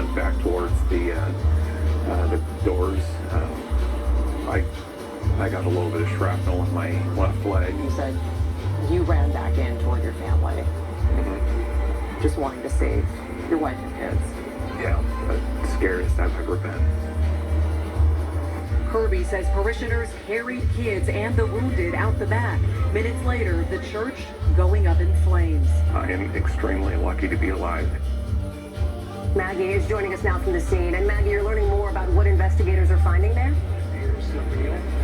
went back towards the doors. I got a little bit of shrapnel in my left leg. You said you ran back in toward your family, just wanting to save your wife and kids. Yeah, the scariest I've ever been. Kirby says parishioners carried kids and the wounded out the back. Minutes later, the church going up in flames. I am extremely lucky to be alive. Maggie is joining us now from the scene. And Maggie, you're learning more about what investigators are finding there?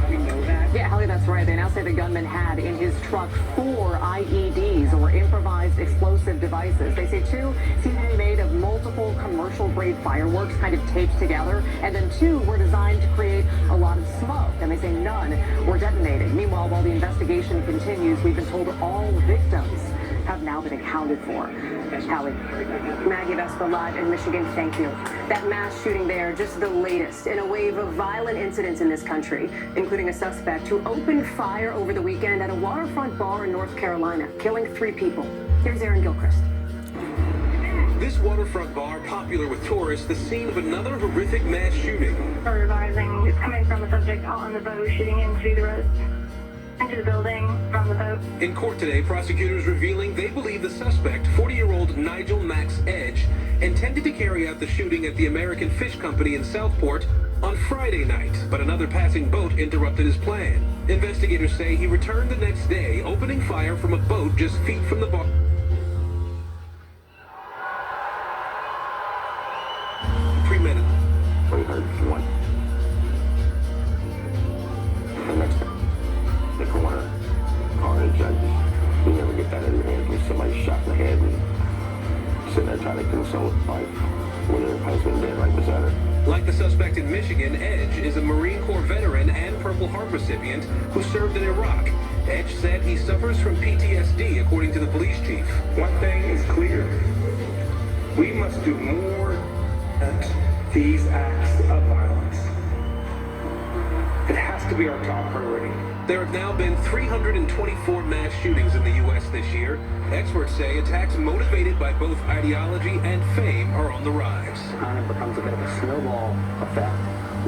We know that. Yeah, Hallie, that's right. They now say the gunman had in his truck 4 IEDs, or improvised explosive devices. They say 2 seem to be made of multiple commercial-grade fireworks kind of taped together, and then 2 were designed to create a lot of smoke, and they say none were detonated. Meanwhile, while the investigation continues, we've been told all victims have now been accounted for. Hallie. Maggie Vesperlat in Michigan, thank you. That mass shooting there, just the latest in a wave of violent incidents in this country, including a suspect who opened fire over the weekend at a waterfront bar in North Carolina, killing 3 people. Here's Aaron Gilchrist. This waterfront bar, popular with tourists, the scene of another horrific mass shooting. Are advising it's coming from a subject on the boat shooting into the building from the boat. In court today, prosecutors revealing they believe the suspect, 40-year-old Nigel Max Edge, intended to carry out the shooting at the American Fish Company in Southport on Friday night, but another passing boat interrupted his plan. Investigators say he returned the next day, opening fire from a boat just feet from the bar. Premeditated. We heard one. The next the corner, carnage. You never get that in your hands when somebody's shot in the head and sitting there trying to console life when her husband dead right beside her. Like the suspect in Michigan, Edge is a Marine Corps veteran and Purple Heart recipient who served in Iraq. Edge said he suffers from PTSD, according to the police chief. One thing is clear. We must do more than these acts of violence. It has to be our top priority. There have now been 324 mass shootings in the U.S. this year. Experts say attacks motivated by both ideology and fame are on the rise. Kind of becomes a bit of a snowball effect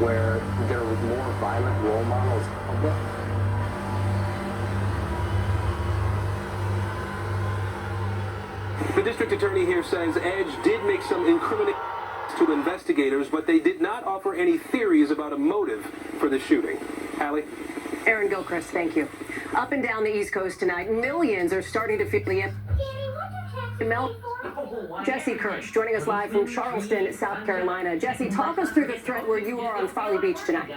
where there are more violent role models. The district attorney here says Edge did make some incriminating to investigators, but they did not offer any theories about a motive for the shooting. Hallie? Aaron Gilchrist, thank you. Up and down the East Coast tonight, millions are starting to feel the Jesse Kirsch joining us live from Charleston, South Carolina. Jesse, talk us through the threat where you are on Folly Beach tonight.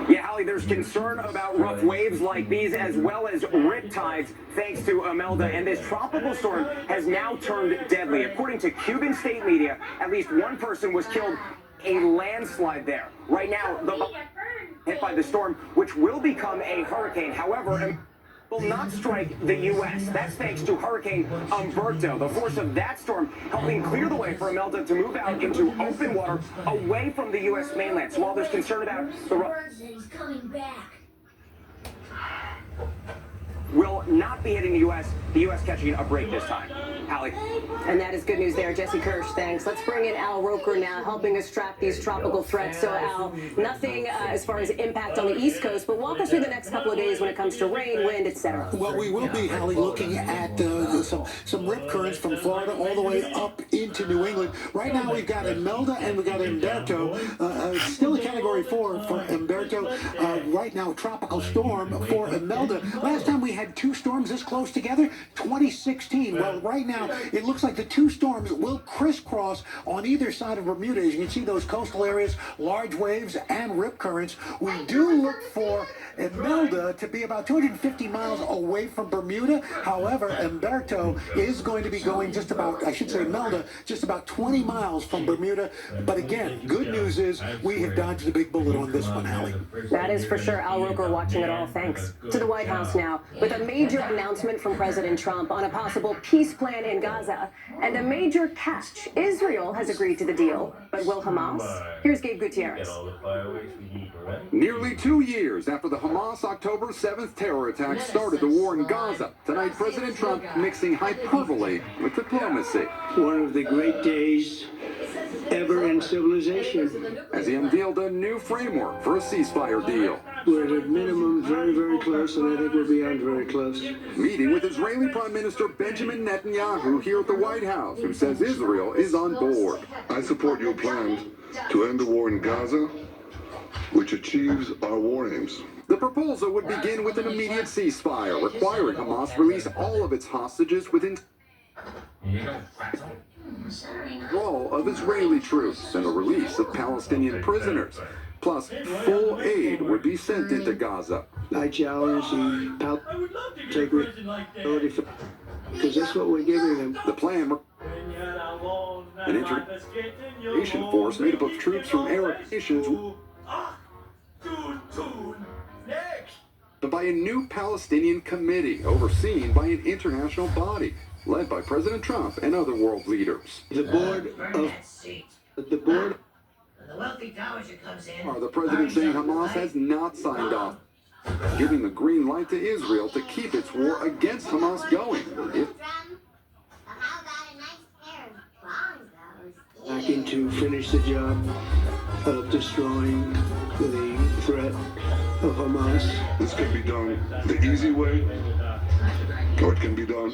Yeah, Holly, there's concern about rough waves like these as well as riptides thanks to Imelda, and this tropical storm has now turned deadly. According to Cuban state media, at least one person was killed in a landslide there. Right now, the hit by the storm, which will become a hurricane. However, will not strike the U.S. That's thanks to Hurricane Umberto. The force of that storm helping clear the way for Imelda to move out into open water away from the U.S. mainland. So while there's concern about the coming back, will not be hitting the U.S. catching a break this time. Hallie. And that is good news there. Jesse Kirsch, thanks. Let's bring in Al Roker now, helping us track these tropical threats. So, Al, nothing as far as impact on the East Coast, but walk us through the next couple of days when it comes to rain, wind, etc. Well, we will be, Hallie, looking at some rip currents from Florida all the way up into New England. Right now, we've got Imelda and we've got Umberto. Still a Category 4 for Umberto. Right now, tropical storm for Imelda. Last time we had 2 storms this close together, 2016. Well, right now, it looks like the 2 storms will crisscross on either side of Bermuda. As you can see, those coastal areas, large waves and rip currents. We do look for Imelda to be about 250 miles away from Bermuda. However, Umberto is going to be going just about, I should say Imelda, just about 20 miles from Bermuda. But again, good news is we have dodged a big bullet on this one, Hallie. That is for sure. Al Roker watching it all. Thanks. To the White House now. With a major announcement from President Trump on a possible peace plan in Gaza. And a major catch. Israel has agreed to the deal, but will Hamas? Here's Gabe Gutierrez. Nearly 2 years after the Hamas October 7th terror attack started the war in Gaza, tonight President Trump mixing hyperbole with diplomacy. One of the great days ever in civilization. As he unveiled a new framework for a ceasefire deal. We're at a minimum very, very close, and I think we're beyond very close. Meeting with Israeli Prime Minister Benjamin Netanyahu here at the White House, who says Israel is on board. I support your plan to end the war in Gaza, which achieves our war aims. The proposal would begin with an immediate ceasefire, requiring Hamas release all of its hostages within all of Israeli troops and a release of Palestinian prisoners. Plus, full aid would be sent into Gaza. I challenge the Palestinians to take responsibility for, because that's what we're giving them. The plan, an intervention force made up of troops from Arab nations, but by a new Palestinian committee overseen by an international body led by President Trump and other world leaders. The board The president saying Hamas has not signed off, giving the green light to Israel to keep its war against Hamas going. Lacking to finish the job of destroying the threat of Hamas. This can be done the easy way, or it can be done